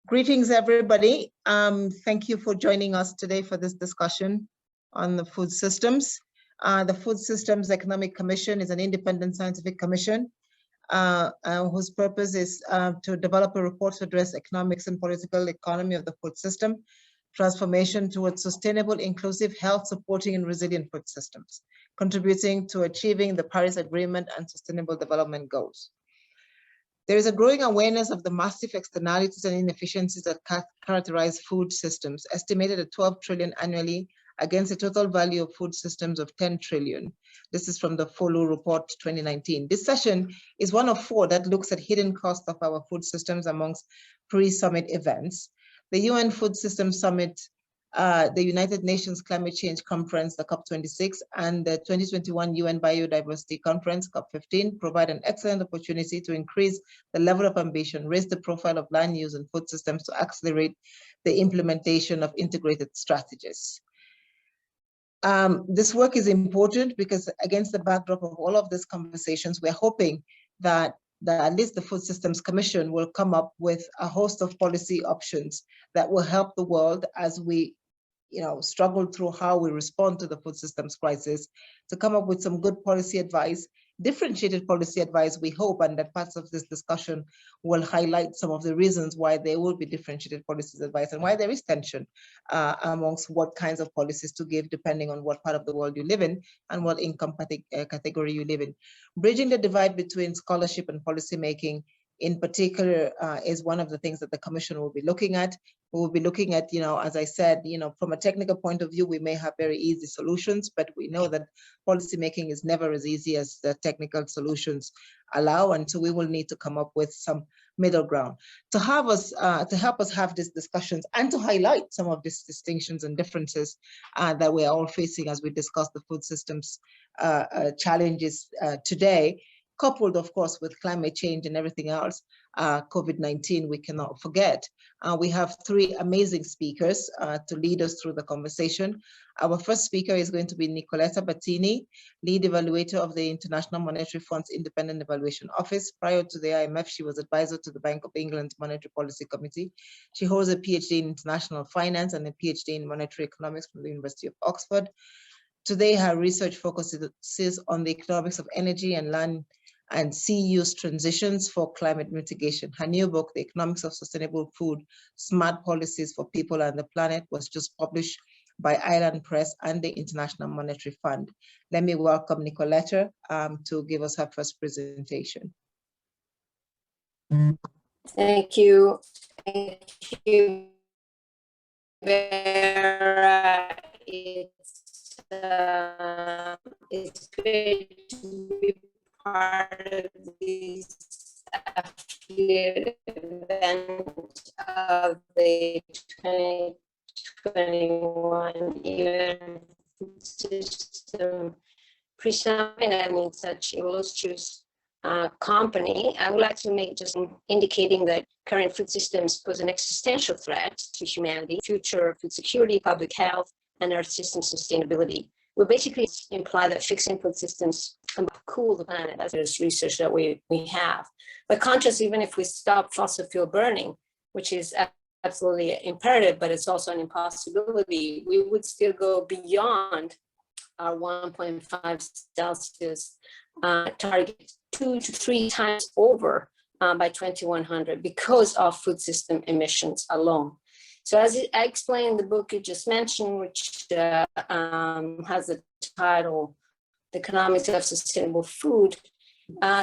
Greetings, everybody. Thank you for joining us today for this discussion on the food systems. The Food Systems Economic Commission is an independent scientific commission whose purpose is to develop a report to address economics and political economy of the food system, transformation towards sustainable, inclusive, health-supporting and resilient food systems, contributing to achieving the Paris Agreement and Sustainable Development Goals. There is a growing awareness of the massive externalities and inefficiencies that characterize food systems, estimated at 12 trillion annually against a total value of food systems of 10 trillion. This is from the FOLU report 2019. This session is one of 4 that looks at hidden costs of our food systems amongst pre-summit events. The UN Food Systems Summit, the United Nations Climate Change Conference, the COP26, and the 2021 UN Biodiversity Conference, COP15, provide an excellent opportunity to increase the level of ambition, raise the profile of land use and food systems to accelerate the implementation of integrated strategies. This work is important because against the backdrop of all of these conversations, we're hoping that at least the Food Systems Commission will come up with a host of policy options that will help the world as we struggle through how we respond to the food systems crisis, to come up with some good policy advice, differentiated policy advice, we hope, and that parts of this discussion will highlight some of the reasons why there will be differentiated policies advice and why there is tension amongst what kinds of policies to give depending on what part of the world you live in and what income category you live in. Bridging the divide between scholarship and policy making in particular is one of the things that the Commission will be looking at. We will be looking at, as I said, from a technical point of view, we may have very easy solutions, but we know that policy making is never as easy as the technical solutions allow, and so we will need to come up with some middle ground to help us have these discussions and to highlight some of these distinctions and differences that we are all facing as we discuss the food systems challenges today. Coupled, of course, with climate change and everything else, COVID-19, we cannot forget. We have 3 amazing speakers to lead us through the conversation. Our first speaker is going to be Nicoletta Battini, lead evaluator of the International Monetary Fund's Independent Evaluation Office. Prior to the IMF, she was advisor to the Bank of England's Monetary Policy Committee. She holds a PhD in international finance and a PhD in monetary economics from the University of Oxford. Today, her research focuses on the economics of energy and land and sea use transitions for climate mitigation. Her new book, The Economics of Sustainable Food, Smart Policies for People and the Planet, was just published by Island Press and the International Monetary Fund. Let me welcome Nicoletta to give us her first presentation. Thank you. Thank you, Vera. It's great to be part of this affiliate event of the 2021 UN Food System Pre-Summit. I mean, such illustrious company. I would like to make just indicating that current food systems pose an existential threat to humanity, future food security, public health, and Earth system sustainability. We basically imply that fixing food systems can cool the planet. That's this research that we have. By contrast, even if we stop fossil fuel burning, which is absolutely imperative, but it's also an impossibility, we would still go beyond our 1.5 Celsius target 2 to 3 times over by 2100 because of food system emissions alone. So as I explained in the book you just mentioned, which has the title, The Economics of Sustainable Food,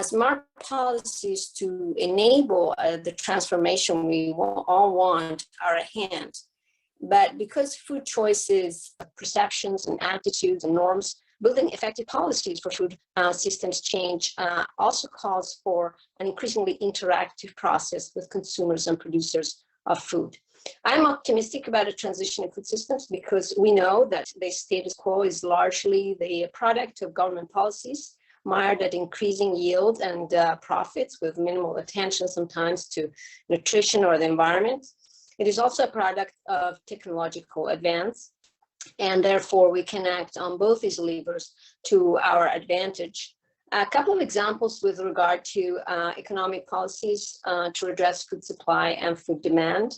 smart policies to enable the transformation we all want are at hand. But because food choices, perceptions and attitudes and norms, building effective policies for food systems change also calls for an increasingly interactive process with consumers and producers of food. I'm optimistic about a transition in food systems because we know that the status quo is largely the product of government policies mired at increasing yield and profits with minimal attention sometimes to nutrition or the environment. It is also a product of technological advance, and therefore we can act on both these levers to our advantage. A couple of examples with regard to economic policies to address food supply and food demand.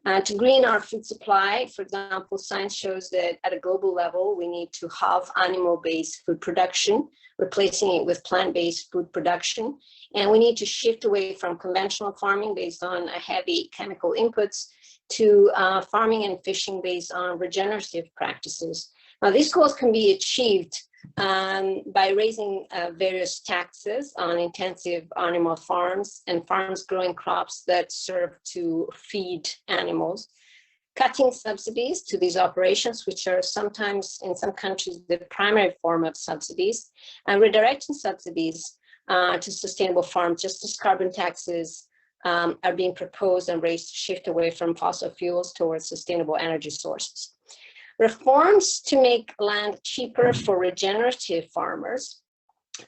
To green our food supply, for example, science shows that at a global level, we need to halve animal-based food production, replacing it with plant-based food production. And we need to shift away from conventional farming based on heavy chemical inputs to farming and fishing based on regenerative practices. Now, these goals can be achieved by raising various taxes on intensive animal farms and farms growing crops that serve to feed animals, cutting subsidies to these operations, which are sometimes in some countries the primary form of subsidies, and redirecting subsidies to sustainable farms, just as carbon taxes are being proposed and raised to shift away from fossil fuels towards sustainable energy sources. Reforms to make land cheaper for regenerative farmers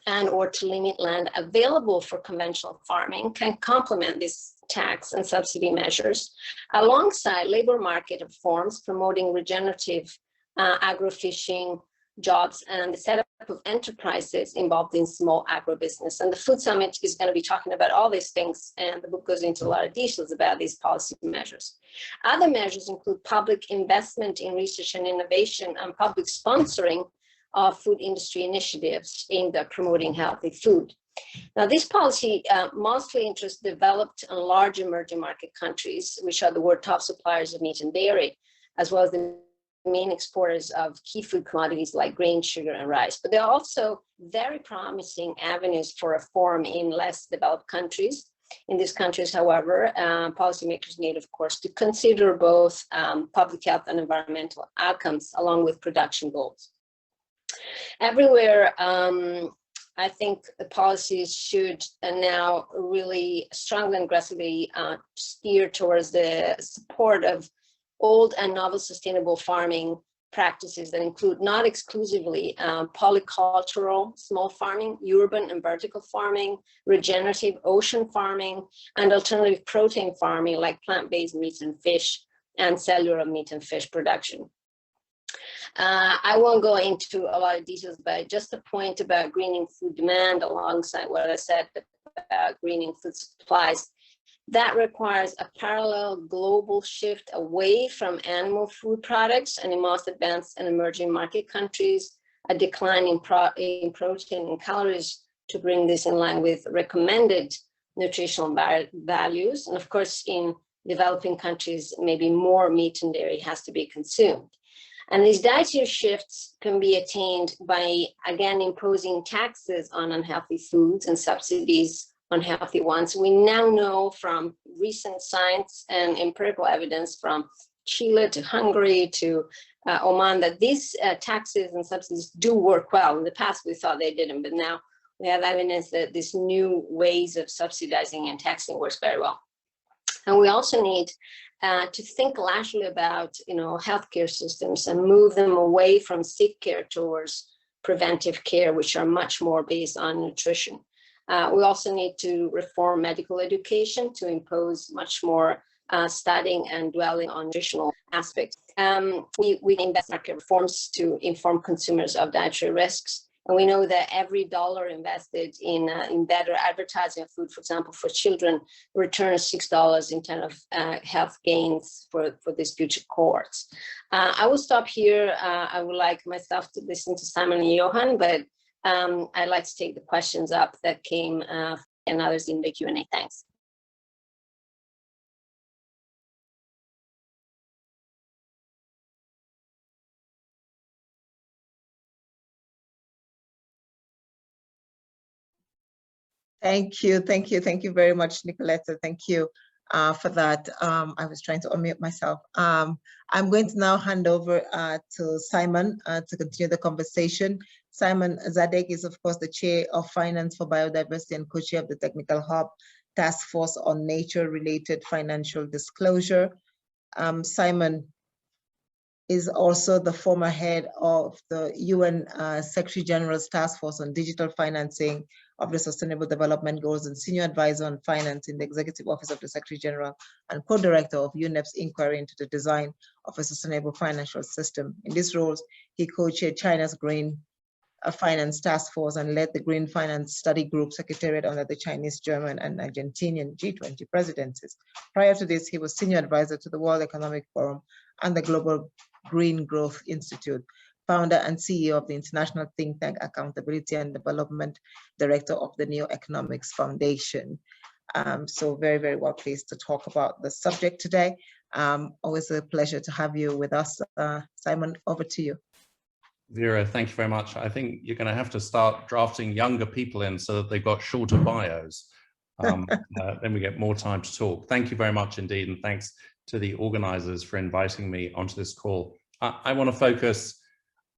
and or to limit land available for conventional farming can complement these tax and subsidy measures alongside labor market reforms promoting regenerative agrofishing jobs and the setup of enterprises involved in small agribusiness. And the Food Summit is going to be talking about all these things, and the book goes into a lot of details about these policy measures. Other measures include public investment in research and innovation and public sponsoring of food industry initiatives aimed at promoting healthy food. Now, this policy mostly interests developed and large emerging market countries, which are the world top suppliers of meat and dairy, as well as the main exporters of key food commodities like grain, sugar, and rice. But there are also very promising avenues for reform in less developed countries. In these countries, however, policymakers need, of course, to consider both public health and environmental outcomes along with production goals. Everywhere, I think the policies should now really strongly and aggressively steer towards the support of old and novel sustainable farming practices that include not exclusively polycultural small farming, urban and vertical farming, regenerative ocean farming, and alternative protein farming like plant-based meat and fish and cellular meat and fish production. I won't go into a lot of details, but just a point about greening food demand alongside what I said about greening food supplies. That requires a parallel global shift away from animal food products, and in most advanced and emerging market countries, a decline in protein and calories to bring this in line with recommended nutritional values. And of course, in developing countries, maybe more meat and dairy has to be consumed. And these dietary shifts can be attained by, again, imposing taxes on unhealthy foods and subsidies on healthy ones. We now know from recent science and empirical evidence from Chile to Hungary to Oman that these taxes and subsidies do work well. In the past, we thought they didn't, but now we have evidence that these new ways of subsidizing and taxing works very well. And we also need to think largely about, healthcare systems and move them away from sick care towards preventive care, which are much more based on nutrition. We also need to reform medical education to impose much more studying and dwelling on nutritional aspects. We invest in market reforms to inform consumers of dietary risks. And we know that every dollar invested in better advertising of food, for example, for children, returns $6 in terms of health gains for these future cohorts. I will stop here. I would like myself to listen to Simon and Johan, but I'd like to take the questions up that came and others in the Q&A. Thanks. Thank you very much, Nicoletta. Thank you for that. I was trying to unmute myself. I'm going to now hand over to Simon to continue the conversation. Simon Zadek is, of course, the Chair of Finance for Biodiversity and Co-Chair of the Technical Hub Task Force on Nature-Related Financial Disclosure. Simon is also the former head of the UN Secretary General's Task Force on Digital Financing of the Sustainable Development Goals and Senior Advisor on Finance in the Executive Office of the Secretary General and co-director of UNEP's inquiry into the design of a sustainable financial system. In these roles, he co-chaired China's Green Finance Task Force and led the Green Finance Study Group Secretariat under the Chinese, German, and Argentinian G20 presidencies. Prior to this, he was senior advisor to the World Economic Forum and the Global Green Growth Institute, founder and CEO of the international think tank Accountability and Development, director of the Neo Economics Foundation. So very, very well pleased to talk about the subject today. Always a pleasure to have you with us. Simon, over to you. Vera, thank you very much. I think you're going to have to start drafting younger people in so that they've got shorter bios. Then we get more time to talk. Thank you very much indeed, and thanks to the organizers for inviting me onto this call. I want to focus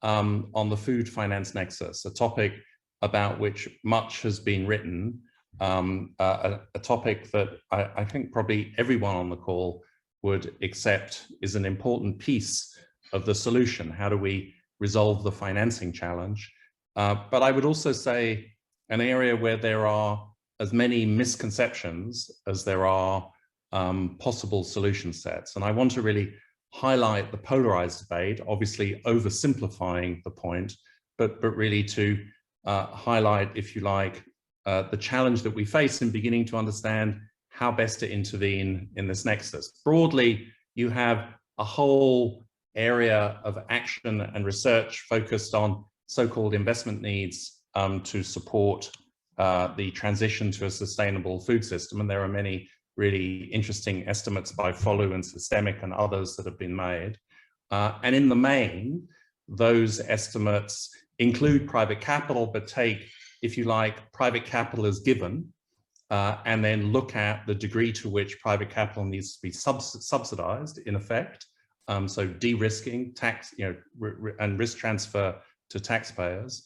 on the food finance nexus, a topic about which much has been written, a topic that I think probably everyone on the call would accept is an important piece of the solution. How do we resolve the financing challenge? But I would also say an area where there are as many misconceptions as there are possible solution sets. And I want to really highlight the polarized debate, obviously oversimplifying the point, but really to highlight, if you like, the challenge that we face in beginning to understand how best to intervene in this nexus. Broadly, you have a whole area of action and research focused on so-called investment needs to support the transition to a sustainable food system. And there are many really interesting estimates by Follow and Systemic and others that have been made. And in the main, those estimates include private capital, but take, if you like, private capital as given, and then look at the degree to which private capital needs to be subsidized, in effect. So de-risking, tax, and risk transfer to taxpayers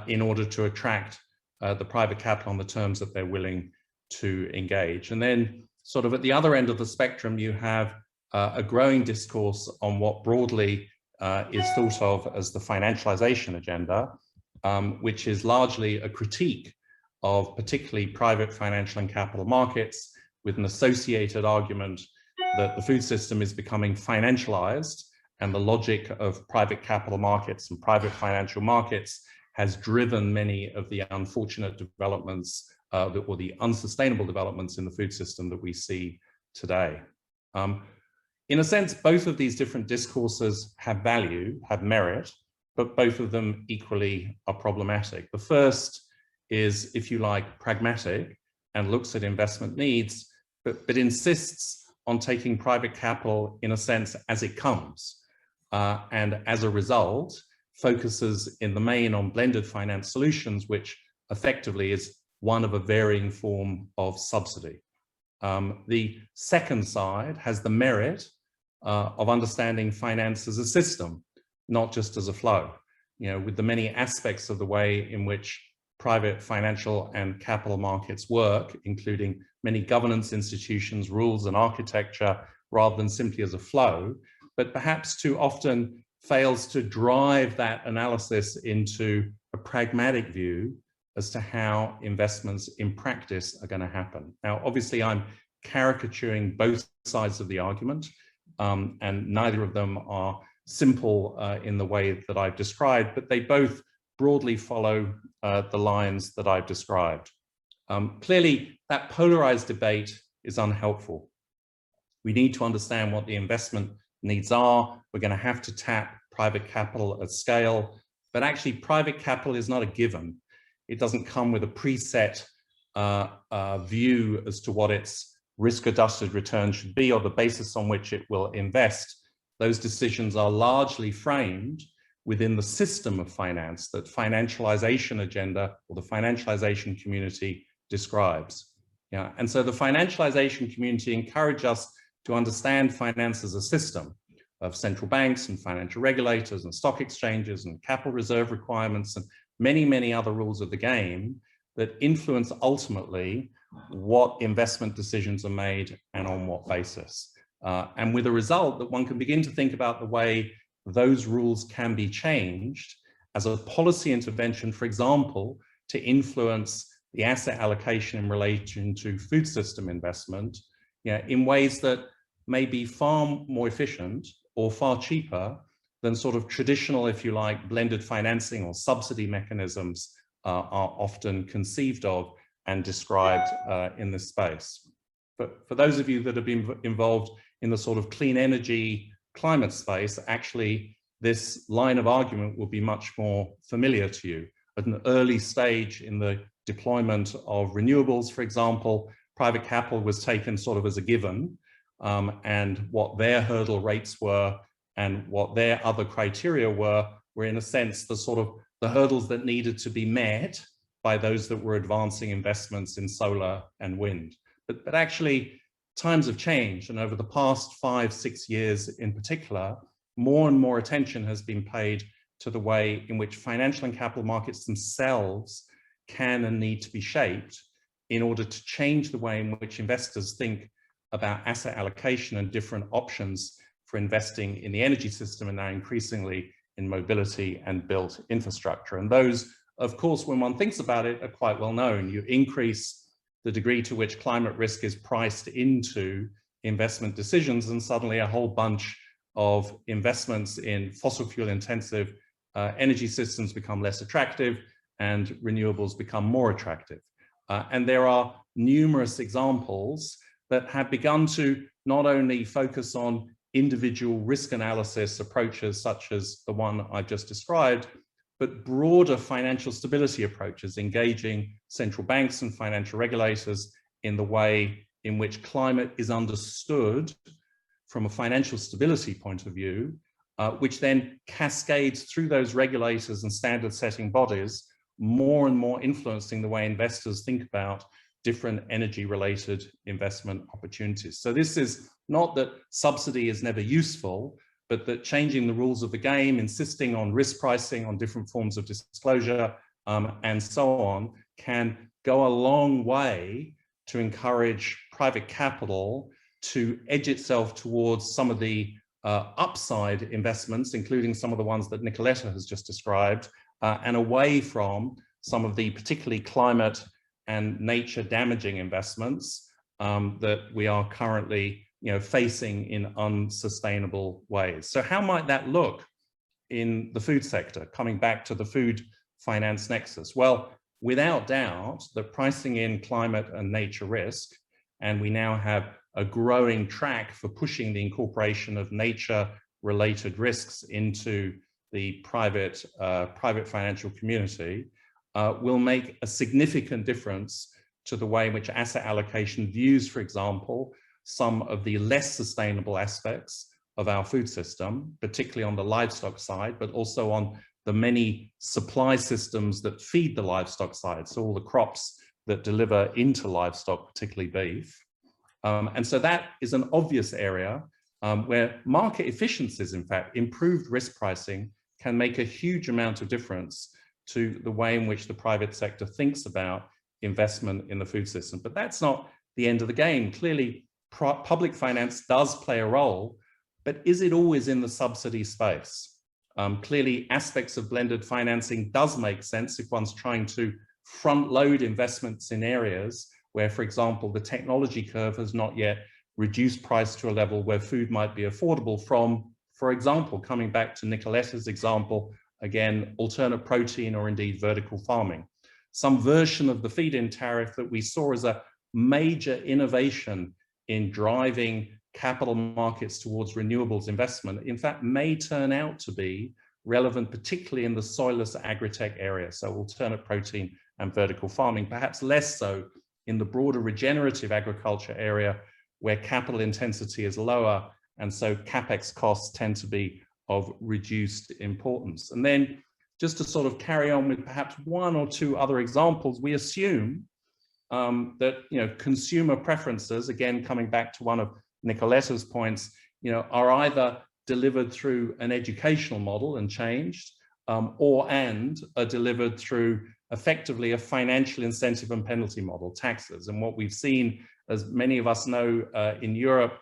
in order to attract the private capital on the terms that they're willing to engage. And then sort of at the other end of the spectrum, you have a growing discourse on what broadly is thought of as the financialization agenda, which is largely a critique of particularly private financial and capital markets, with an associated argument that the food system is becoming financialized, and the logic of private capital markets and private financial markets has driven many of the unfortunate developments or the unsustainable developments in the food system that we see today. In a sense, both of these different discourses have value, have merit, but both of them equally are problematic. The first is, if you like, pragmatic and looks at investment needs, but insists on taking private capital, in a sense, as it comes. And as a result, focuses in the main on blended finance solutions, which effectively is one of a varying form of subsidy. The second side has the merit of understanding finance as a system, not just as a flow. With the many aspects of the way in which private financial and capital markets work, including many governance institutions, rules and architecture, rather than simply as a flow, but perhaps too often fails to drive that analysis into a pragmatic view as to how investments in practice are going to happen. Now, obviously, I'm caricaturing both sides of the argument, and neither of them are simple in the way that I've described, but they both broadly follow the lines that I've described. Clearly, that polarized debate is unhelpful. We need to understand what the investment needs are. We're going to have to tap private capital at scale, but actually private capital is not a given. It doesn't come with a preset view as to what its risk-adjusted return should be or the basis on which it will invest. Those decisions are largely framed within the system of finance that financialization agenda or the financialization community describes. And so the financialization community encourage us to understand finance as a system of central banks and financial regulators and stock exchanges and capital reserve requirements and many, many other rules of the game that influence ultimately what investment decisions are made and on what basis. And with a result that one can begin to think about the way those rules can be changed as a policy intervention, for example, to influence the asset allocation in relation to food system investment, in ways that may be far more efficient or far cheaper than sort of traditional, if you like, blended financing or subsidy mechanisms are often conceived of and described in this space. But for those of you that have been involved in the sort of clean energy climate space, actually this line of argument will be much more familiar to you. At an early stage in the deployment of renewables, for example, private capital was taken sort of as a given, and what their hurdle rates were and what their other criteria were in a sense the sort of the hurdles that needed to be met by those that were advancing investments in solar and wind. But actually times have changed, and over the past 5-6 years in particular, more and more attention has been paid to the way in which financial and capital markets themselves can and need to be shaped in order to change the way in which investors think about asset allocation and different options for investing in the energy system, and now increasingly in mobility and built infrastructure. And those, of course, when one thinks about it, are quite well known. You increase the degree to which climate risk is priced into investment decisions, and suddenly a whole bunch of investments in fossil fuel intensive energy systems become less attractive and renewables become more attractive. And there are numerous examples that have begun to not only focus on individual risk analysis approaches such as the one I've just described, but broader financial stability approaches, engaging central banks and financial regulators in the way in which climate is understood from a financial stability point of view, which then cascades through those regulators and standard setting bodies, more and more influencing the way investors think about different energy related investment opportunities. So this is not that subsidy is never useful, but that changing the rules of the game, insisting on risk pricing, on different forms of disclosure, and so on, can go a long way to encourage private capital to edge itself towards some of the upside investments, including some of the ones that Nicoletta has just described, and away from some of the particularly climate and nature damaging investments that we are currently facing in unsustainable ways. So how might that look in the food sector, coming back to the food finance nexus? Well, without doubt, the pricing in climate and nature risk, and we now have a growing track for pushing the incorporation of nature-related risks into the private financial community, will make a significant difference to the way in which asset allocation views, for example, some of the less sustainable aspects of our food system, particularly on the livestock side, but also on the many supply systems that feed the livestock side, so all the crops that deliver into livestock, particularly beef. And so that is an obvious area where market efficiencies, in fact, improved risk pricing can make a huge amount of difference to the way in which the private sector thinks about investment in the food system. But that's not the end of the game. Clearly, public finance does play a role, but is it always in the subsidy space? Clearly, aspects of blended financing does make sense if one's trying to front load investments in areas where, for example, the technology curve has not yet reduced price to a level where food might be affordable from, for example, coming back to Nicoletta's example, again, alternate protein or indeed vertical farming. Some version of the feed-in tariff that we saw as a major innovation in driving capital markets towards renewables investment, in fact, may turn out to be relevant, particularly in the soilless agri-tech area, so alternate protein and vertical farming, perhaps less so in the broader regenerative agriculture area where capital intensity is lower, and so CapEx costs tend to be of reduced importance. And then just to sort of carry on with perhaps one or two other examples, we assume that consumer preferences, again coming back to one of Nicoletta's points, are either delivered through an educational model and changed, and are delivered through effectively a financial incentive and penalty model, taxes. And what we've seen, as many of us know, in Europe,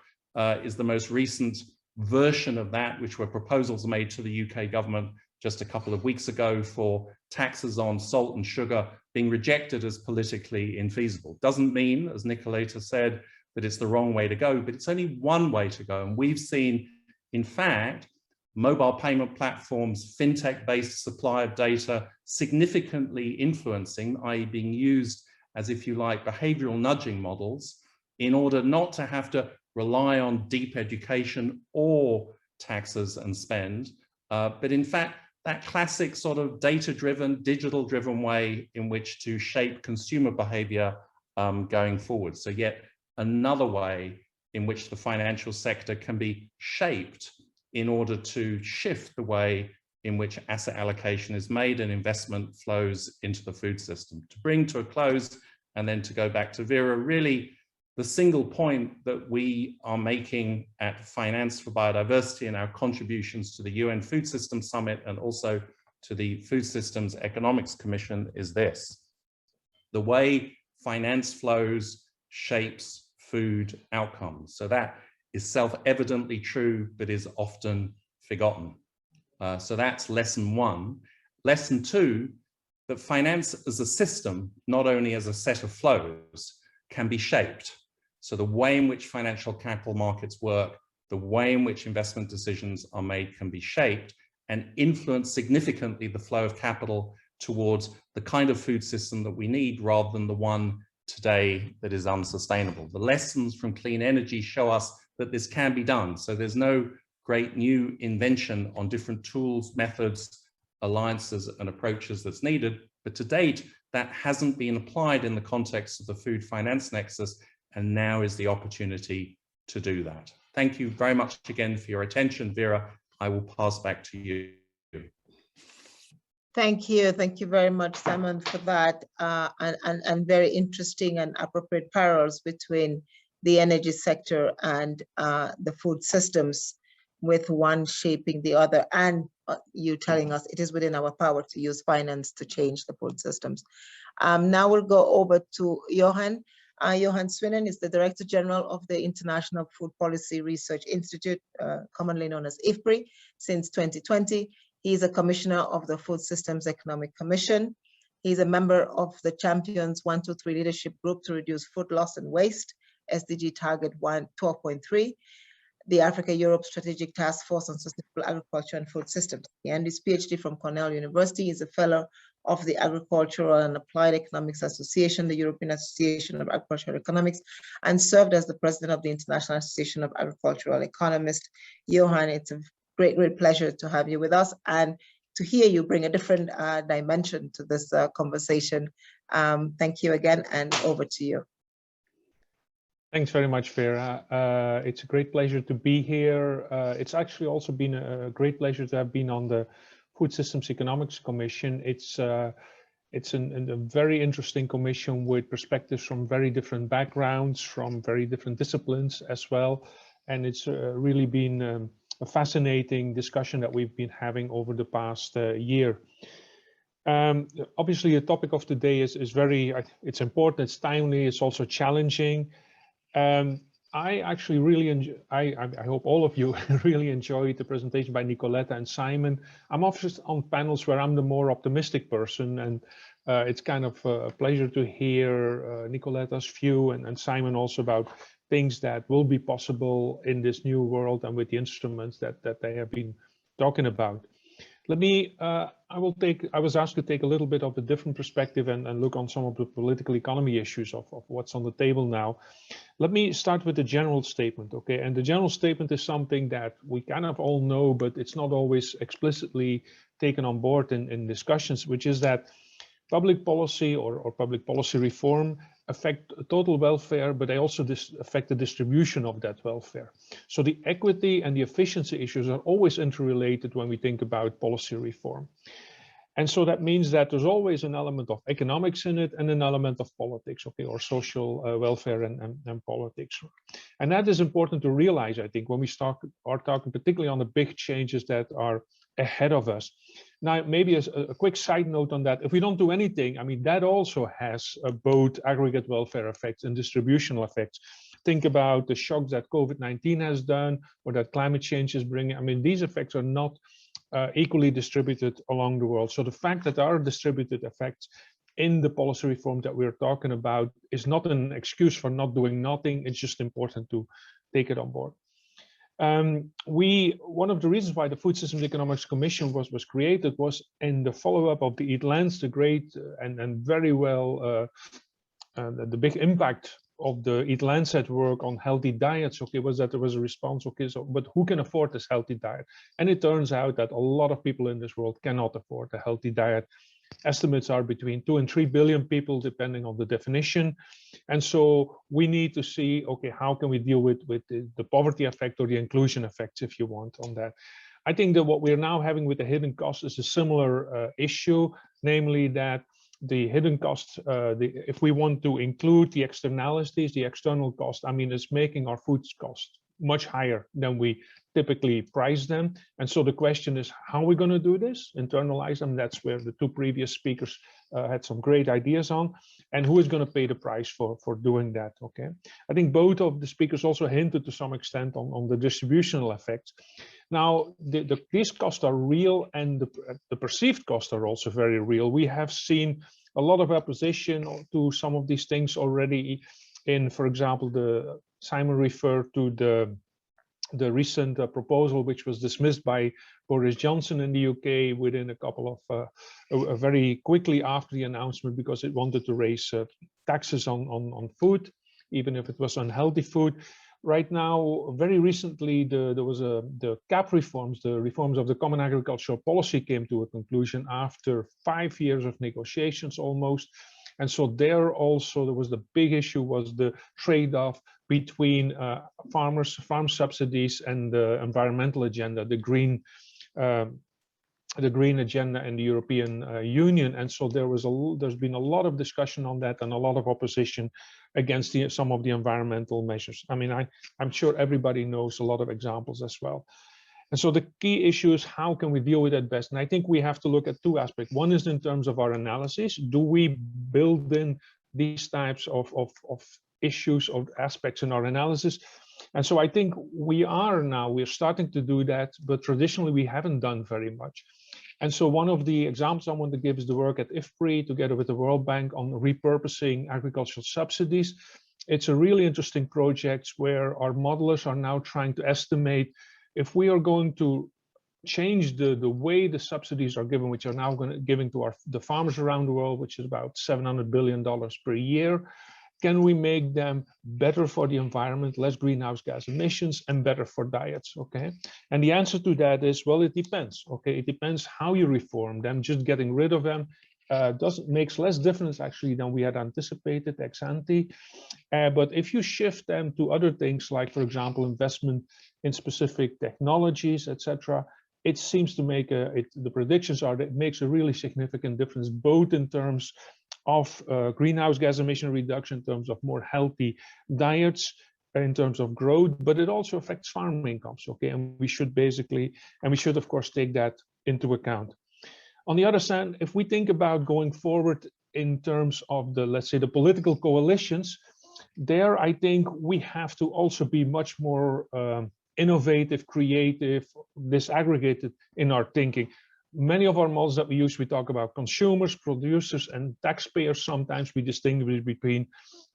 is the most recent version of that, which were proposals made to the UK government just a couple of weeks ago for taxes on salt and sugar being rejected as politically infeasible. Doesn't mean, as Nicoletta said, that it's the wrong way to go, but it's only one way to go. And we've seen, in fact, mobile payment platforms, fintech-based supply of data, significantly influencing, i.e. being used as, if you like, behavioral nudging models in order not to have to rely on deep education or taxes and spend, but in fact, that classic sort of data-driven, digital-driven way in which to shape consumer behavior going forward. So yet another way in which the financial sector can be shaped in order to shift the way in which asset allocation is made and investment flows into the food system. To bring to a close, and then to go back to Vera, really the single point that we are making at Finance for Biodiversity and our contributions to the UN Food Systems Summit and also to the Food Systems Economics Commission is this: the way finance flows shapes food outcomes. So that is self-evidently true, but is often forgotten. So that's lesson one. Lesson two, that finance as a system, not only as a set of flows, can be shaped. So the way in which financial capital markets work, the way in which investment decisions are made can be shaped and influence significantly the flow of capital towards the kind of food system that we need rather than the one today that is unsustainable. The lessons from clean energy show us that this can be done. So there's no great new invention on different tools, methods, alliances and approaches that's needed. But to date, that hasn't been applied in the context of the food finance nexus. And now is the opportunity to do that. Thank you very much again for your attention. Vera, I will pass back to you. Thank you. Thank you very much, Simon, for that and very interesting and appropriate parallels between the energy sector and the food systems, with one shaping the other, and you telling us it is within our power to use finance to change the food systems. Now we'll go over to Johan. Johan Swinen is the Director General of the International Food Policy Research Institute, commonly known as IFPRI, since 2020. He is a commissioner of the Food Systems Economic Commission. He's a member of the Champions 123 Leadership Group to Reduce Food Loss and Waste, SDG Target 12.3, the Africa-Europe Strategic Task Force on Sustainable Agriculture and Food Systems. He earned his PhD from Cornell University. He's a fellow of the Agricultural and Applied Economics Association, the European Association of Agricultural Economics, and served as the president of the International Association of Agricultural Economists. Johan, it's a great pleasure to have you with us and to hear you bring a different dimension to this conversation. Thank you again, and over to you. Thanks very much, Vera. It's a great pleasure to be here. It's actually also been a great pleasure to have been on the Food Systems Economics Commission. It's a very interesting commission with perspectives from very different backgrounds, from very different disciplines as well. And it's really been a fascinating discussion that we've been having over the past year. Obviously, the topic of today is very, it's important, it's timely, it's also challenging. I actually really enjoy, I hope all of you really enjoyed the presentation by Nicoletta and Simon. I'm often on panels where I'm the more optimistic person, and it's kind of a pleasure to hear Nicoletta's view and Simon also about things that will be possible in this new world and with the instruments that they have been talking about. Let me, I was asked to take a little bit of a different perspective and look on some of the political economy issues of what's on the table now. Let me start with the general statement, okay? And the general statement is something that we kind of all know, but it's not always explicitly taken on board in discussions, which is that public policy or public policy reform affect total welfare, but they also affect the distribution of that welfare. So the equity and the efficiency issues are always interrelated when we think about policy reform. And so that means that there's always an element of economics in it and an element of politics, okay, or social welfare and politics. And that is important to realize, I think, when we are talking particularly on the big changes that are ahead of us. Now, maybe as a quick side note on that, if we don't do anything, I mean, that also has both aggregate welfare effects and distributional effects. Think about the shocks that COVID-19 has done or that climate change is bringing. I mean, these effects are not equally distributed along the world. So the fact that there are distributed effects in the policy reform that we're talking about is not an excuse for not doing nothing. It's just important to take it on board. One of the reasons why the Food Systems Economics Commission was created was in the follow-up of the Eat Lands, the great and very well the big impact of the Eat Lancet work on healthy diets, okay, was that there was a response, okay, so, but who can afford this healthy diet? And it turns out that a lot of people in this world cannot afford a healthy diet. Estimates are between 2 and 3 billion people, depending on the definition. And so we need to see, okay, how can we deal with the poverty effect or the inclusion effects, if you want, on that. I think that what we're now having with the hidden cost is a similar issue, namely that the hidden costs, if we want to include the externalities, the external cost, I mean, it's making our food costs much higher than we typically price them. And so the question is, how are we going to do this? Internalize them. That's where the two previous speakers had some great ideas on. And who is going to pay the price for doing that? Okay. I think both of the speakers also hinted to some extent on the distributional effects. Now, these costs are real, and the perceived costs are also very real. We have seen a lot of opposition to some of these things already in, for example, Simon referred to the recent proposal, which was dismissed by Boris Johnson in the UK within a couple of very quickly after the announcement, because it wanted to raise taxes on food, even if it was unhealthy food. Right now, very recently, there was the CAP reforms, the reforms of the Common Agricultural Policy came to a conclusion after 5 years of negotiations almost. And so there also, there was the big issue was the trade-off between farm subsidies and the environmental agenda, the green agenda in the European Union. And so there's been a lot of discussion on that and a lot of opposition against some of the environmental measures. I mean, I'm sure everybody knows a lot of examples as well. And so the key issue is, how can we deal with that best? And I think we have to look at two aspects. One is in terms of our analysis. Do we build in these types of issues or aspects in our analysis? And so I think we're starting to do that, but traditionally we haven't done very much. And so one of the examples I want to give is the work at IFPRI together with the World Bank on repurposing agricultural subsidies. It's a really interesting project where our modelers are now trying to estimate if we are going to change the way the subsidies are given, which are now giving to the farmers around the world, which is about $700 billion per year. Can we make them better for the environment, less greenhouse gas emissions, and better for diets? Okay. And the answer to that is, well, it depends. Okay. It depends how you reform them. Just getting rid of them makes less difference actually than we had anticipated ex ante. But if you shift them to other things, like, for example, investment in specific technologies, etc., it seems to make the predictions are that it makes a really significant difference, both in terms of greenhouse gas emission reduction, in terms of more healthy diets, in terms of growth, but it also affects farm incomes. Okay, and we should of course take that into account. On the other side, if we think about going forward in terms of let's say the political coalitions, there I think we have to also be much more innovative, creative, disaggregated in our thinking. Many of our models that we use, we talk about consumers, producers, and taxpayers. Sometimes we distinguish between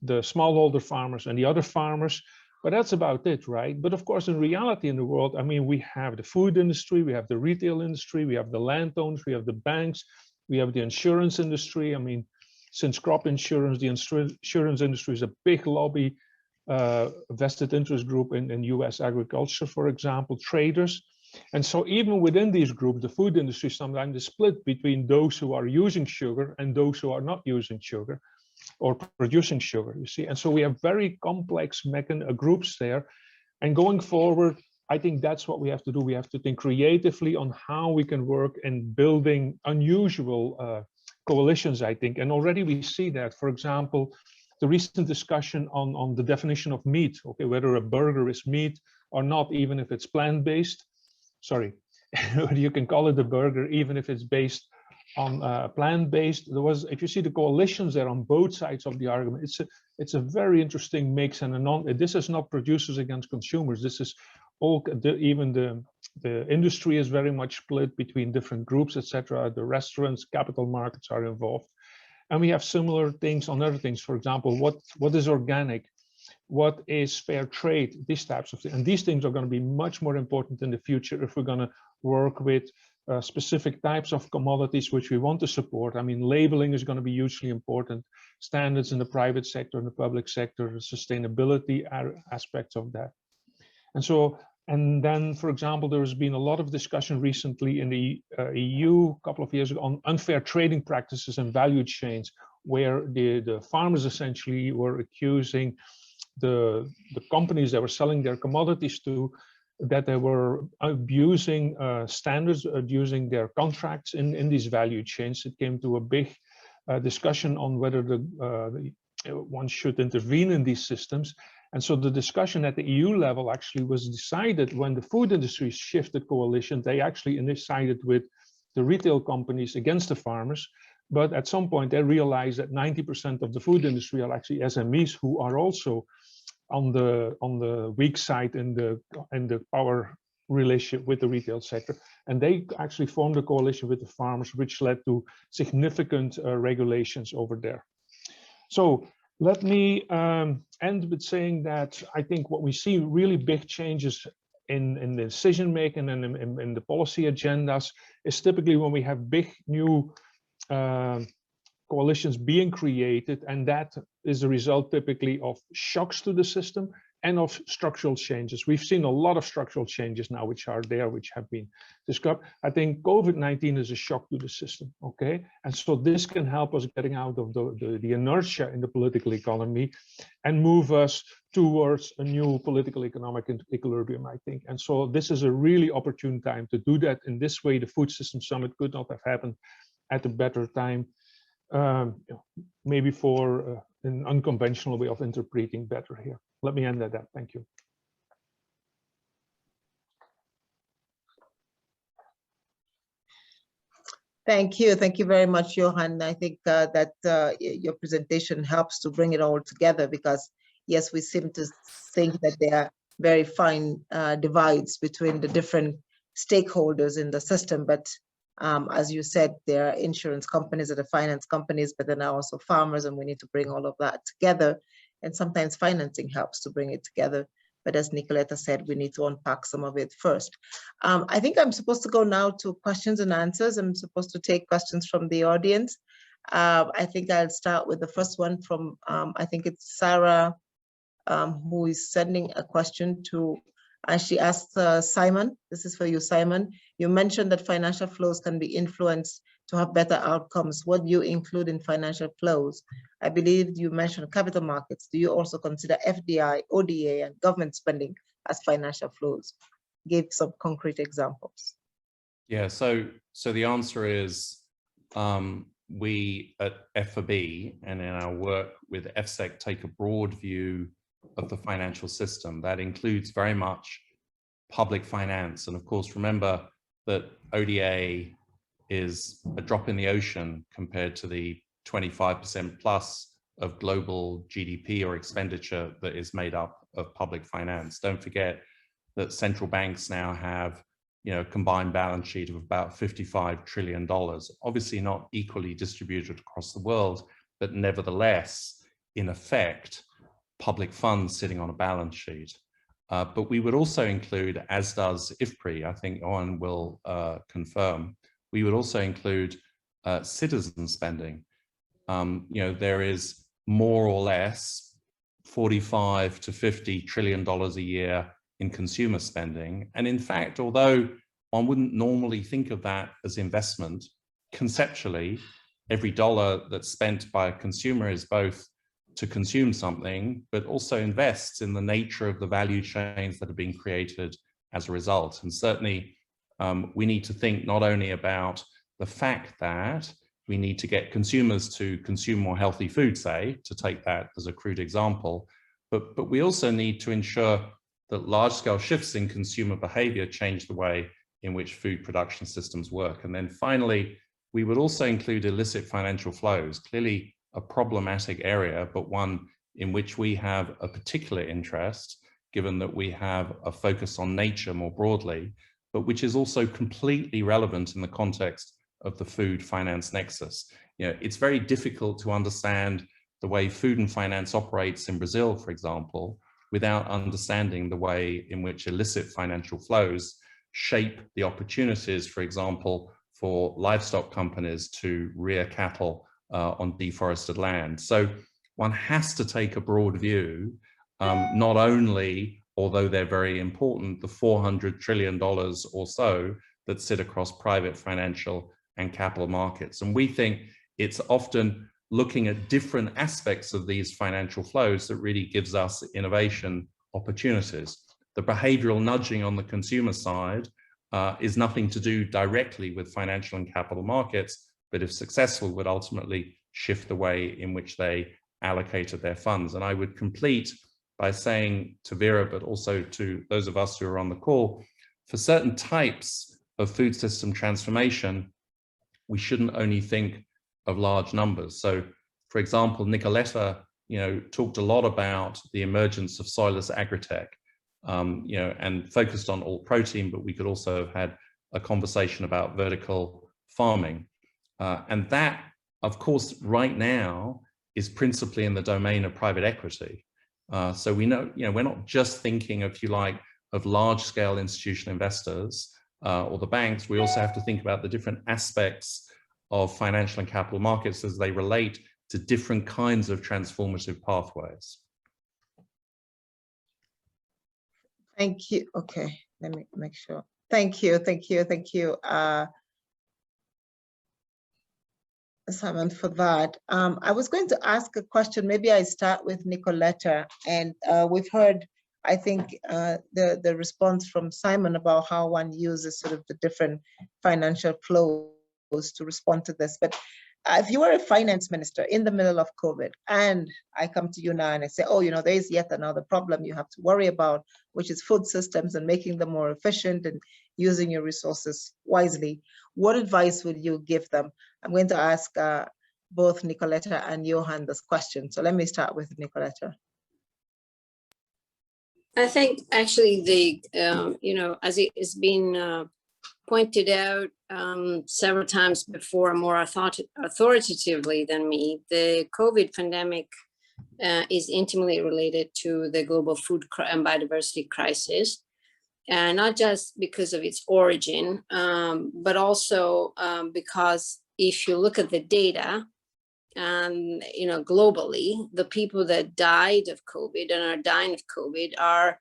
the smallholder farmers and the other farmers, but that's about it, right? But of course, in reality in the world, I mean, we have the food industry, we have the retail industry, we have the landowners, we have the banks, we have the insurance industry. I mean, since crop insurance, the insurance industry is a big lobby, vested interest group in US agriculture, for example, traders. And so even within these groups, the food industry sometimes is split between those who are using sugar and those who are not using sugar or producing sugar, you see. And so we have very complex groups there. And going forward, I think that's what we have to do. We have to think creatively on how we can work in building unusual coalitions, I think. And already we see that, for example, the recent discussion on the definition of meat, okay, whether a burger is meat or not, even if it's plant-based. Sorry, you can call it a burger, even if it's based on plant-based. If you see the coalitions there on both sides of the argument, it's a very interesting mix. And this is not producers against consumers. This is even the industry is very much split between different groups, etc. The restaurants, capital markets are involved. And we have similar things on other things. For example, what is organic? what is fair trade, these types of things. And these things are going to be much more important in the future if we're going to work with specific types of commodities which we want to support. I mean, labeling is going to be hugely important, standards in the private sector and the public sector, sustainability aspects of that. And so, and then, for example, there has been a lot of discussion recently in the EU a couple of years ago on unfair trading practices and value chains, where the farmers essentially were accusing the companies that were selling their commodities to, that they were abusing standards, abusing their contracts in these value chains. It came to a big discussion on whether one should intervene in these systems. And so the discussion at the EU level actually was decided when the food industry shifted coalition. They actually sided with the retail companies against the farmers. But at some point they realized that 90% of the food industry are actually SMEs who are also on the weak side in the power relationship with the retail sector, and they actually formed a coalition with the farmers, which led to significant regulations over there. So let me end with saying that I think what we see really big changes in the decision making and in the policy agendas is typically when we have big new coalitions being created, and that is a result typically of shocks to the system and of structural changes. We've seen a lot of structural changes now which are there, which have been described. I think COVID-19 is a shock to the system, okay? And so this can help us getting out of the inertia in the political economy and move us towards a new political economic equilibrium, I think. And so this is a really opportune time to do that. In this way, the Food System Summit could not have happened at a better time. Maybe for an unconventional way of interpreting better here. Let me end at that. Thank you. Thank you. Thank you very much, Johan. I think that your presentation helps to bring it all together, because yes, we seem to think that there are very fine divides between the different stakeholders in the system, but as you said, there are insurance companies, there are finance companies, but then there are also farmers, and we need to bring all of that together. And sometimes financing helps to bring it together. But as Nicoletta said, we need to unpack some of it first. I think I'm supposed to go now to questions and answers. I'm supposed to take questions from the audience. I think I'll start with the first one from, I think it's Sarah, who is sending a question to, and she asked Simon, this is for you, Simon. You mentioned that financial flows can be influenced to have better outcomes. What do you include in financial flows? I believe you mentioned capital markets. Do you also consider FDI, ODA, and government spending as financial flows? Give some concrete examples. Yeah, so the answer is we at FAB and in our work with FSEC take a broad view of the financial system. That includes very much public finance. And of course, remember that ODA is a drop in the ocean compared to the 25% plus of global GDP or expenditure that is made up of public finance. Don't forget that central banks now have, a combined balance sheet of about $55 trillion, obviously not equally distributed across the world, but nevertheless, in effect, public funds sitting on a balance sheet. But we would also include, as does IFPRI, I think Johan will confirm, we would also include citizen spending. There is more or less $45 to $50 trillion a year in consumer spending. And in fact, although one wouldn't normally think of that as investment, conceptually, every dollar that's spent by a consumer is both to consume something, but also invests in the nature of the value chains that are being created as a result. And certainly, we need to think not only about the fact that we need to get consumers to consume more healthy food, say, to take that as a crude example, but we also need to ensure that large-scale shifts in consumer behavior change the way in which food production systems work. And then finally, we would also include illicit financial flows, clearly a problematic area, but one in which we have a particular interest, given that we have a focus on nature more broadly, but which is also completely relevant in the context of the food finance nexus. It's very difficult to understand the way food and finance operates in Brazil, for example, without understanding the way in which illicit financial flows shape the opportunities, for example, for livestock companies to rear cattle on deforested land. So one has to take a broad view, not only, although they're very important, the $400 trillion or so that sit across private financial and capital markets. And we think it's often looking at different aspects of these financial flows that really gives us innovation opportunities. The behavioral nudging on the consumer side is nothing to do directly with financial and capital markets, but if successful, would ultimately shift the way in which they allocated their funds. And I would complete by saying to Vera, but also to those of us who are on the call, for certain types of food system transformation, we shouldn't only think of large numbers. So, for example, Nicoletta, talked a lot about the emergence of soilless agritech, and focused on all protein, but we could also have had a conversation about vertical farming. And that, of course, right now is principally in the domain of private equity. So we know, we're not just thinking, if you like, of large-scale institutional investors or the banks. We also have to think about the different aspects of financial and capital markets as they relate to different kinds of transformative pathways. Thank you. Okay, let me make sure. Thank you. Simon, for that. I was going to ask a question. Maybe I start with Nicoletta, and we've heard, I think, the response from Simon about how one uses sort of the different financial flows to respond to this. But if you were a finance minister in the middle of COVID, and I come to you now and I say, oh, there is yet another problem you have to worry about, which is food systems and making them more efficient and using your resources wisely, what advice would you give them? I'm going to ask both Nicoletta and Johan this question. So let me start with Nicoletta. I think actually as it has been pointed out several times before, more authoritatively than me, the COVID pandemic is intimately related to the global food and biodiversity crisis. And not just because of its origin, but also because if you look at the data, globally, the people that died of COVID and are dying of COVID are,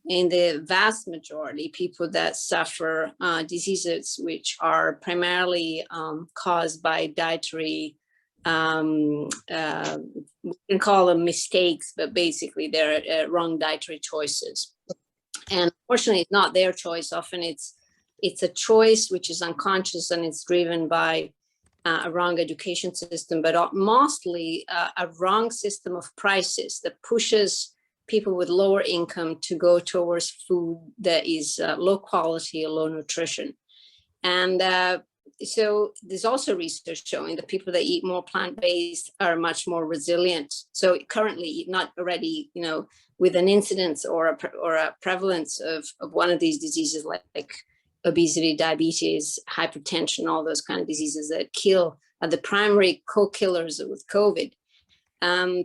in the vast majority, people that suffer diseases which are primarily caused by dietary, we can call them mistakes, but basically they're wrong dietary choices. And unfortunately, it's not their choice. Often it's a choice which is unconscious, and it's driven by a wrong education system, but mostly a wrong system of prices that pushes people with lower income to go towards food that is low quality or low nutrition. And so there's also research showing that people that eat more plant-based are much more resilient. So currently, not already, with an incidence or a prevalence of one of these diseases like obesity, diabetes, hypertension, all those kind of diseases that kill, are the primary co-killers with COVID.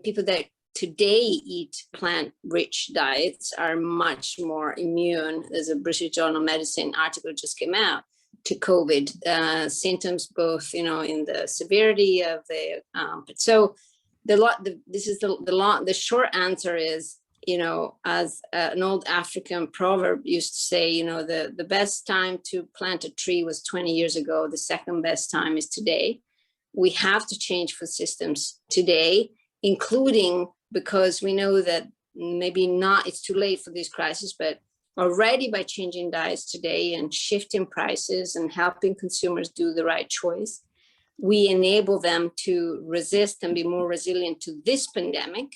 People that today eat plant-rich diets are much more immune. There's a British Journal of Medicine article just came out to COVID symptoms, both in the severity of the. So the short answer is, as an old African proverb used to say, the best time to plant a tree was 20 years ago. The second best time is today. We have to change food systems today, including because we know that it's too late for this crisis, but already by changing diets today and shifting prices and helping consumers do the right choice, we enable them to resist and be more resilient to this pandemic.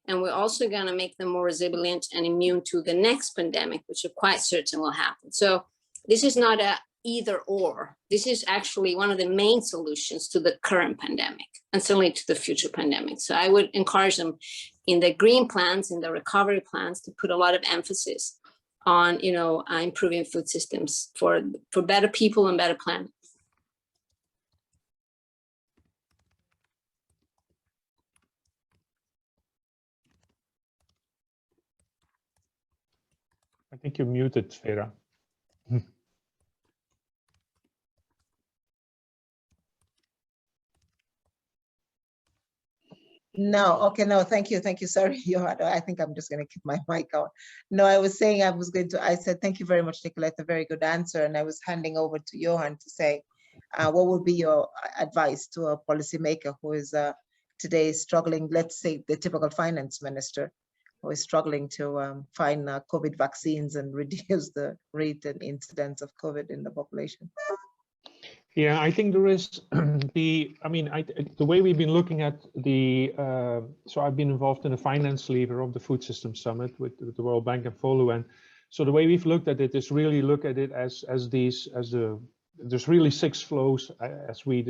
And we're also going to make them more resilient and immune to the next pandemic, which are quite certain will happen. So this is not a either or. This is actually one of the main solutions to the current pandemic and certainly to the future pandemic. So I would encourage them in the green plans, in the recovery plans, to put a lot of emphasis on, improving food systems for better people and better planet. think you're muted, Vera. No, okay, no, thank you, sorry, Johan, I think I'm just going to keep my mic on. No, I was saying I said, thank you very much, Nicolette, a very good answer, and I was handing over to Johan to say, what would be your advice to a policymaker who is today struggling, let's say the typical finance minister, who is struggling to find COVID vaccines and reduce the rate and incidence of COVID in the population? Yeah, I think there is the way we've been looking at the, so I've been involved in the finance lever of the Food System Summit with the World Bank and FOLU. And so the way we've looked at it is really look at it as there's really 6 flows as we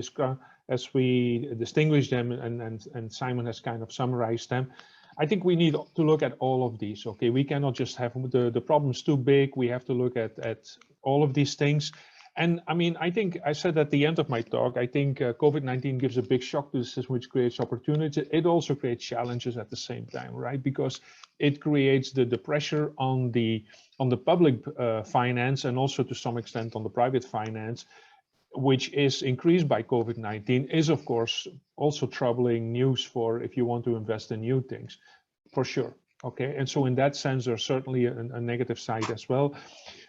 distinguish them, and Simon has kind of summarized them. I think we need to look at all of these. Okay, we cannot just have the problems too big. We have to look at all of these things. And I mean, I think I said at the end of my talk, I think COVID-19 gives a big shock to the system, which creates opportunity. It also creates challenges at the same time, right? Because it creates the pressure on the public finance, and also to some extent on the private finance, which is increased by COVID-19, is of course also troubling news for if you want to invest in new things, for sure. Okay, and so in that sense, there's certainly a negative side as well.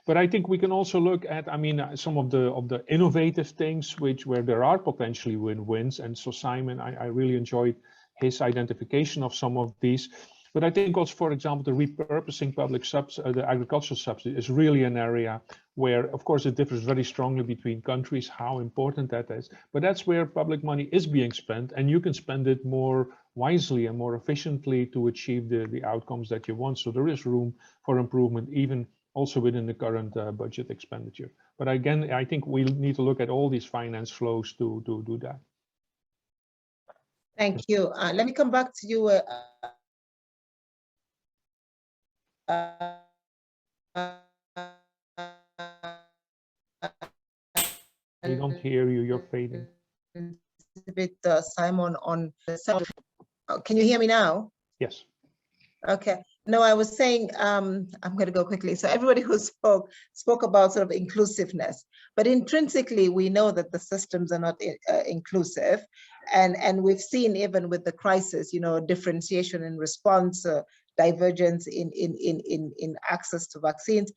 But I think we can also look at, I mean, some of the innovative things where there are potentially win-wins. And so Simon, I really enjoyed his identification of some of these. But I think also, for example, the repurposing the agricultural subsidy is really an area where, of course, it differs very strongly between countries, how important that is. But that's where public money is being spent, and you can spend it more wisely and more efficiently to achieve the outcomes that you want. So there is room for improvement, even also within the current budget expenditure. But again, I think we need to look at all these finance flows to do that. Thank you. Let me come back to you. We don't hear you, you're fading. A bit, Simon, on the self. Can you hear me now? Yes. Okay. No, I was saying, I'm going to go quickly. So everybody who spoke about sort of inclusiveness, but intrinsically, we know that the systems are not inclusive. And we've seen even with the crisis, differentiation in response, divergence in access to vaccines.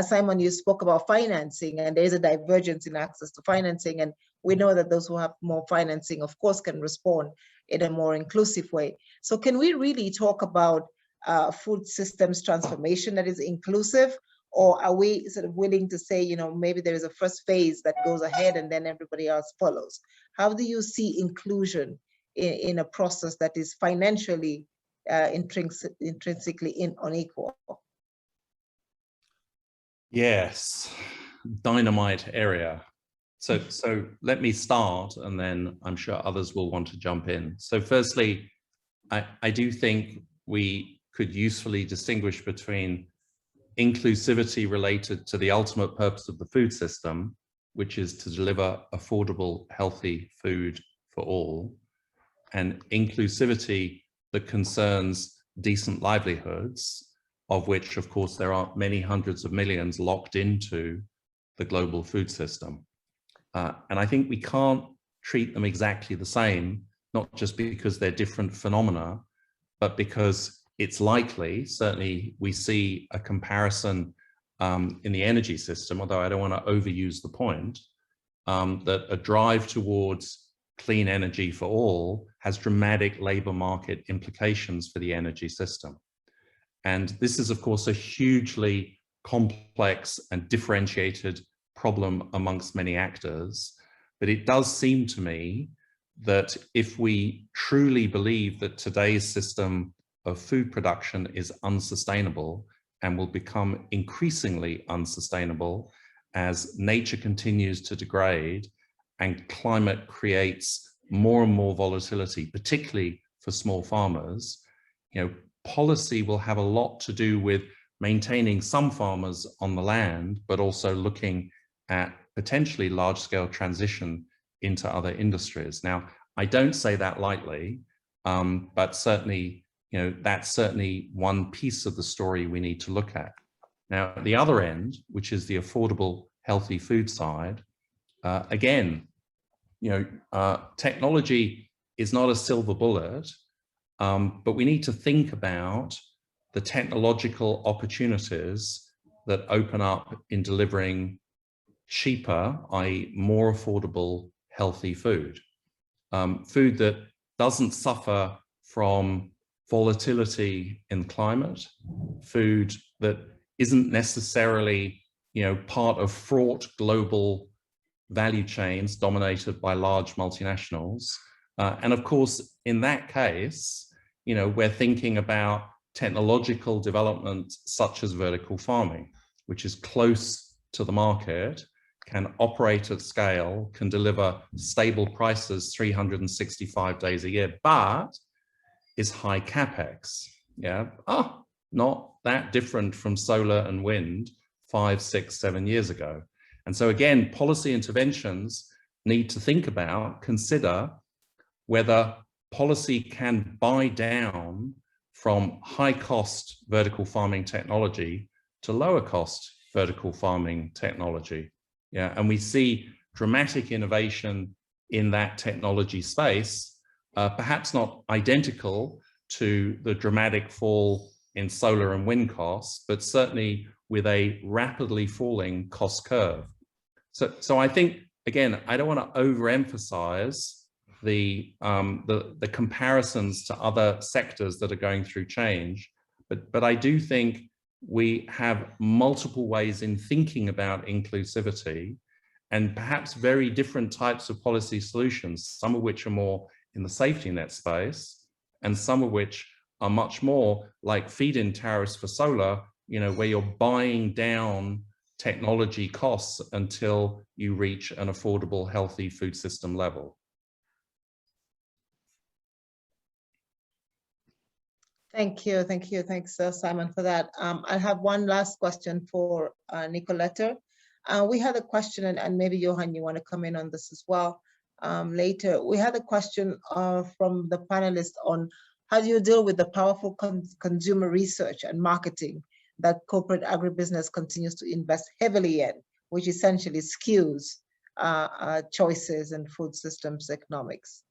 Simon, you spoke about financing, and there's a divergence in access to financing. And we know that those who have more financing, of course, can respond in a more inclusive way. So can we really talk about food systems transformation that is inclusive, or are we sort of willing to say, maybe there is a first phase that goes ahead and then everybody else follows? How do you see inclusion in a process that is financially intrinsically unequal? Yes, dynamite area. So let me start, and then I'm sure others will want to jump in. So firstly, I do think we could usefully distinguish between inclusivity related to the ultimate purpose of the food system, which is to deliver affordable, healthy food for all, and inclusivity that concerns decent livelihoods, of which, of course, there are many hundreds of millions locked into the global food system. And I think we can't treat them exactly the same, not just because they're different phenomena, but because it's likely, certainly we see a comparison in the energy system, although I don't want to overuse the point, that a drive towards clean energy for all has dramatic labor market implications for the energy system. And this is, of course, a hugely complex and differentiated problem amongst many actors. But it does seem to me that if we truly believe that today's system of food production is unsustainable and will become increasingly unsustainable as nature continues to degrade and climate creates more and more volatility, particularly for small farmers, policy will have a lot to do with maintaining some farmers on the land, but also looking at potentially large-scale transition into other industries. Now, I don't say that lightly, but certainly, that's certainly one piece of the story we need to look at. Now, at the other end, which is the affordable, healthy food side, again, technology is not a silver bullet, but we need to think about the technological opportunities that open up in delivering cheaper, i.e. more affordable, healthy food. Food that doesn't suffer from volatility in climate, food that isn't necessarily, part of fraught global value chains dominated by large multinationals. And of course, in that case, we're thinking about technological development such as vertical farming, which is close to the market, can operate at scale, can deliver stable prices 365 days a year, but is high capex. Not that different from solar and wind 5, 6, 7 years ago. And so again, policy interventions need to think about, consider whether policy can buy down from high cost vertical farming technology to lower cost vertical farming technology. And we see dramatic innovation in that technology space, perhaps not identical to the dramatic fall in solar and wind costs, but certainly with a rapidly falling cost curve. So I think, again, I don't want to overemphasize the comparisons to other sectors that are going through change, but I do think we have multiple ways in thinking about inclusivity and perhaps very different types of policy solutions, some of which are more in the safety net space and some of which are much more like feed-in tariffs for solar, where you're buying down technology costs until you reach an affordable, healthy food system level. Thank you. Thanks, Simon, for that. I have one last question for Nicoletta. We had a question, and maybe Johan, you want to come in on this as well later. We had a question from the panelists on how do you deal with the powerful consumer research and marketing that corporate agribusiness continues to invest heavily in, which essentially skews choices in food systems economics?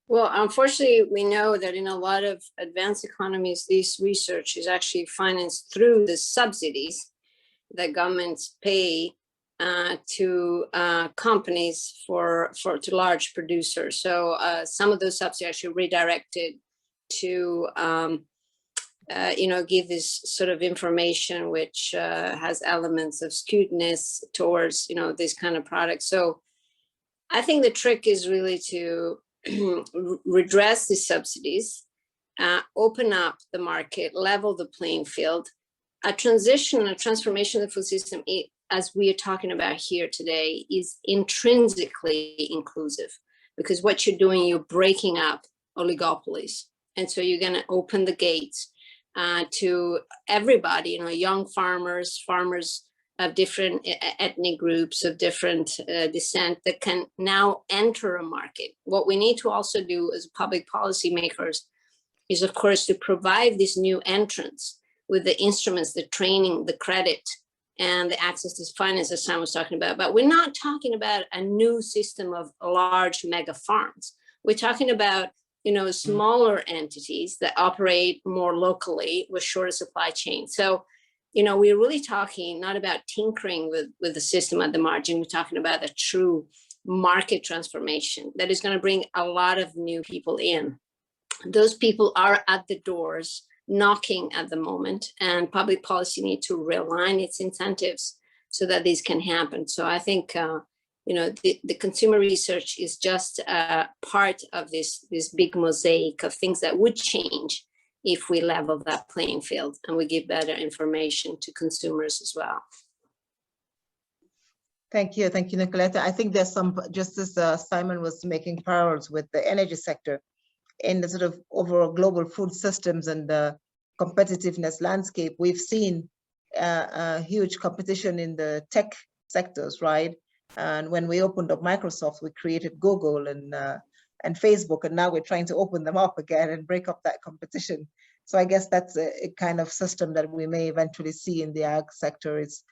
Well, unfortunately, we know that in a lot of advanced economies, this research is actually financed through the subsidies that governments pay to companies to large producers. So some of those subsidies are actually redirected to give this sort of information which has elements of skewedness towards this kind of product. So I think the trick is really to redress the subsidies, open up the market, level the playing field. A transformation of the food system, as we are talking about here today, is intrinsically inclusive, because what you're doing, you're breaking up oligopolies. And so you're going to open the gates to everybody, young farmers of different ethnic groups, of different descent, that can now enter a market. What we need to also do as public policy makers is, of course, to provide these new entrants with the instruments, the training, the credit, and the access to finance, as Sam was talking about. But we're not talking about a new system of large mega farms. We're talking about smaller entities that operate more locally with shorter supply chains. So we're really talking not about tinkering with the system at the margin. We're talking about a true market transformation that is going to bring a lot of new people in. Those people are at the doors knocking at the moment, and public policy need to realign its incentives so that this can happen. So I think the consumer research is just part of this big mosaic of things that would change if we level that playing field and we give better information to consumers as well. Thank you, Nicoletta. I think there's some, just as Simon was making parallels with the energy sector, in the sort of overall global food systems and the competitiveness landscape, we've seen a huge competition in the tech sectors, right? And when we opened up Microsoft, we created Google and Facebook, and now we're trying to open them up again and break up that competition. So I guess that's a kind of system that we may eventually see in the ag sector, is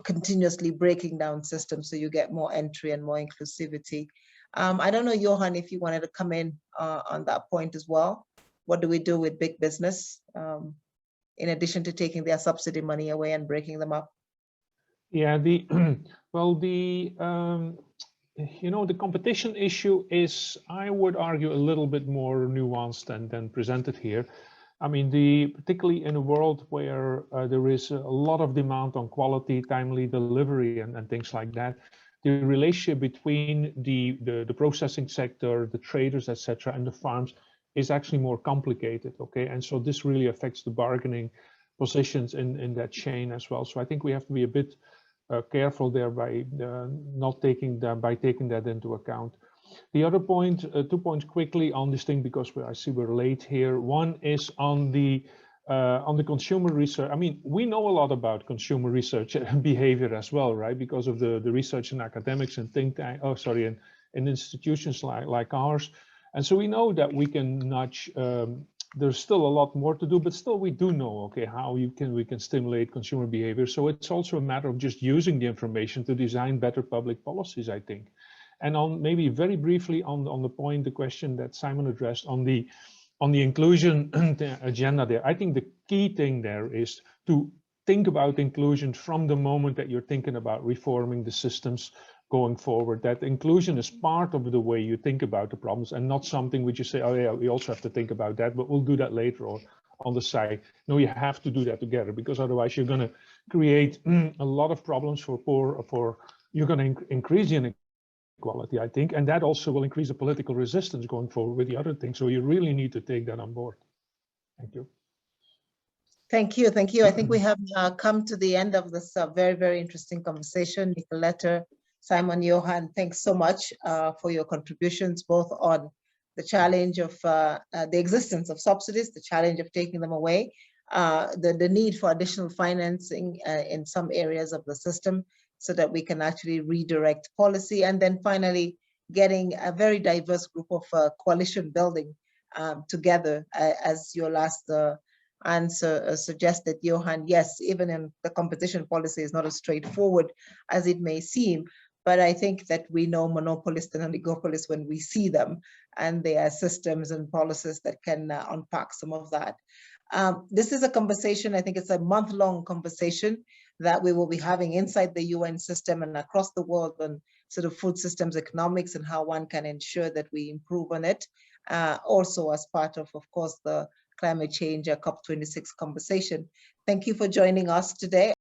continuously breaking down systems so you get more entry and more inclusivity. I don't know, Johan, if you wanted to come in on that point as well. What do we do with big business in addition to taking their subsidy money away and breaking them up? Yeah, well, the competition issue is, I would argue, a little bit more nuanced than presented here. I mean, particularly in a world where there is a lot of demand on quality, timely delivery, and things like that, the relationship between the processing sector, the traders, etc., and the farms is actually more complicated. Okay, and so this really affects the bargaining positions in that chain as well. So I think we have to be a bit careful there by taking that into account. The other point, 2 points quickly on this thing, because I see we're late here. One is on the consumer research. I mean, we know a lot about consumer research and behavior as well, right? Because of the research in academics and in institutions like ours. And so we know that we can nudge. There's still a lot more to do, but still we do know, okay, how we can stimulate consumer behavior. So it's also a matter of just using the information to design better public policies, I think. And on maybe very briefly on the question that Simon addressed on the inclusion agenda there, I think the key thing there is to think about inclusion from the moment that you're thinking about reforming the systems going forward. That inclusion is part of the way you think about the problems, and not something which you say, oh yeah, we also have to think about that, but we'll do that later or on the side. No, you have to do that together, because otherwise you're going to create a lot of problems you're going to increase the inequality, I think, and that also will increase the political resistance going forward with the other things. So you really need to take that on board. Thank you. Thank you. Thank you. I think we have come to the end of this very, very interesting conversation. Nicoletta, Simon, Johan, thanks so much for your contributions, both on the challenge of the existence of subsidies, the challenge of taking them away, the need for additional financing in some areas of the system so that we can actually redirect policy, and then finally getting a very diverse group of coalition building together, as your last answer suggested, Johan. Yes, even in the competition policy is not as straightforward as it may seem, but I think that we know monopolists and oligopolists when we see them, and there are systems and policies that can unpack some of that. This is a conversation, I think it's a month-long conversation that we will be having inside the UN system and across the world on sort of food systems economics and how one can ensure that we improve on it. Also as part of course, the climate change COP26 conversation. Thank you for joining us today.